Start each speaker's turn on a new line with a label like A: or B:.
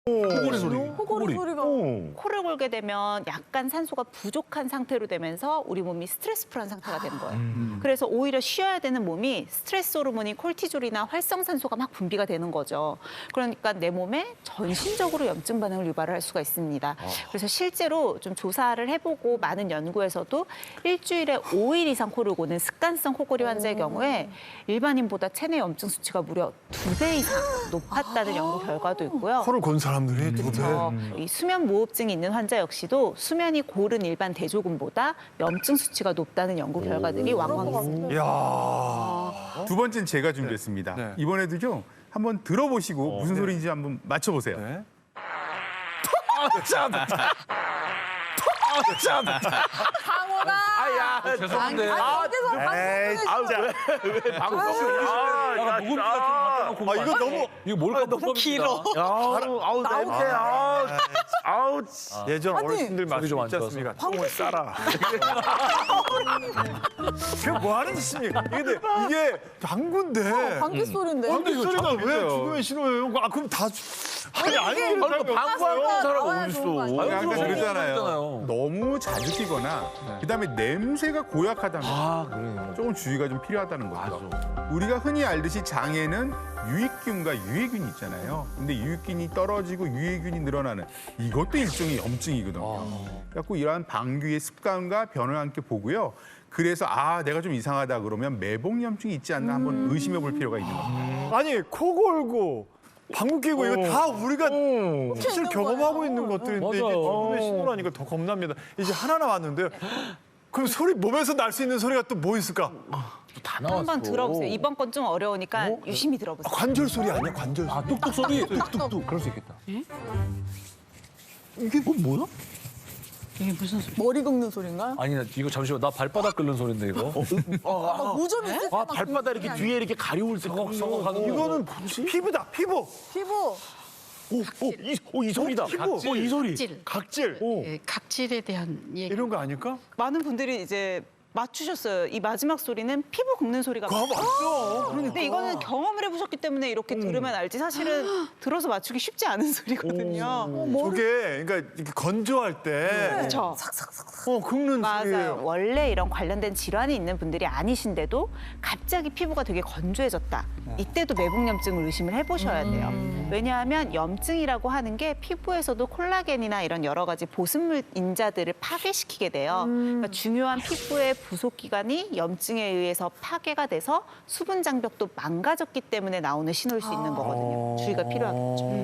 A: 코골이 소리.
B: 코골이 소리가.
C: 코를 골게 되면 약간 산소가 부족한 상태로 되면서 우리 몸이 스트레스 풀한 상태가 되는 거예요. 그래서 오히려 쉬어야 되는 몸이 스트레스 호르몬인 콜티졸이나 활성산소가 막 분비가 되는 거죠. 그러니까 내 몸에 전신적으로 염증 반응을 유발할 수가 있습니다. 그래서 실제로 좀 조사를 해보고 많은 연구에서도 일주일에 5일 이상 코를 고는 습관성 코골이 환자의 경우에 일반인보다 체내 염증 수치가 무려 2배 이상 높았다는 연구 결과도 있고요.
B: 코를 곤 사람들이 두 배.
C: 그렇죠. 이 수면 무호흡증이 있는 환자 역시도 수면이 고른 일반 대조군보다 염증 수치가 높다는 연구 결과들이 왕왕 있습니다.
B: 이야.
D: 두 번째는 제가 준비했습니다.
B: 네.
D: 이번에도죠. 한번 들어보시고 무슨 소리인지 한번 맞춰보세요.
B: 네.
E: 강호가.
A: 아야, 죄송한데.
E: 어디서
B: 에이,
E: 방송을
A: 왜 방송 아, 녹음기 같은 거 갖다 놓고.
B: 이거 너무
A: 이거 뭘까 너무 길어.
B: 아우 냄새. 아우. 예전
E: 아니,
B: 어르신들
A: 소리 좀안
B: 말씀 있지 않습니까?
E: 방귀
B: 똥을 싸라. 그게 뭐 하는 짓입니까? 이게 방구인데.
E: 방귀 소리인데.
B: 방귀 소리가 왜
D: 좋겠어요.
B: 죽으면 싫어요? 아 그럼 다 아니
E: 이게
A: 방구하는 사람
E: 나와야
A: 어디
E: 좋은 거 아니에요?
A: 있어?
D: 아까 그러잖아요.
A: 그랬잖아요.
D: 너무 자주 끼거나 그다음에 냄새가 고약하다면
A: 아, 그래요.
D: 조금 주의가 좀 필요하다는 거죠. 우리가 흔히 알듯이 장에는 유익균과 유해균이 있잖아요. 근데 유익균이 떨어지고 유해균이 늘어나는 이것도 일종의 염증이거든요. 그래서 이러한 방귀의 습관과 변화와 함께 보고요. 그래서 내가 좀 이상하다 그러면 매복염증이 있지 않나 한번 의심해 볼 필요가 있는 겁니다.
B: 아니 코 골고 방구 끼고 이거 다 우리가 사실
E: 있는
B: 경험하고
E: 거예요.
B: 있는 것들인데 이게
A: 맞아요.
B: 죽음의 신호라니까 더 겁납니다. 이제 하나 남았는데요. 그럼 소리 몸에서 날 수 있는 소리가 또 뭐 있을까?
A: 다 나왔어.
C: 한번 들어보세요. 이번 건 좀 어려우니까 유심히 들어보세요.
B: 관절 소리 아니야? 관절 소리.
A: 아, 뚝뚝 소리. 뚝뚝뚝. 그럴 수 있겠다. 이게 뭐야?
E: 머리 긁는 소리인가요?
A: 아니, 나 이거 잠시만. 나 발바닥 끓는 소리인데, 이거.
E: 무좀이 있을 때
F: 발바닥 이렇게 뒤에 이렇게 가려울 때
A: 썩어가는 거.
B: 이거는 피부다, 피부.
E: 피부.
F: 이 소리다.
B: 피부.
F: 이 소리.
G: 각질.
B: 각질.
G: 예, 각질에 대한 얘기.
B: 이런 거 아닐까?
C: 많은 분들이 이제 맞추셨어요. 이 마지막 소리는 피부 긁는 소리가
B: 그거 맞죠?
C: 근데 이거는 경험을 해보셨기 때문에 이렇게 들으면 알지 사실은 들어서 맞추기 쉽지 않은 소리거든요.
B: 저게 그러니까 이렇게 건조할 때
C: 그렇죠.
B: 긁는
C: 맞아요.
B: 소리예요.
C: 원래 이런 관련된 질환이 있는 분들이 아니신데도 갑자기 피부가 되게 건조해졌다. 이때도 매복염증을 의심을 해보셔야 돼요. 왜냐하면 염증이라고 하는 게 피부에서도 콜라겐이나 이런 여러 가지 보습물 인자들을 파괴시키게 돼요. 그러니까 중요한 피부의 부속 기관이 염증에 의해서 파괴가 돼서 수분 장벽도 망가졌기 때문에 나오는 신호일 수 있는 거거든요. 주의가 필요하겠죠.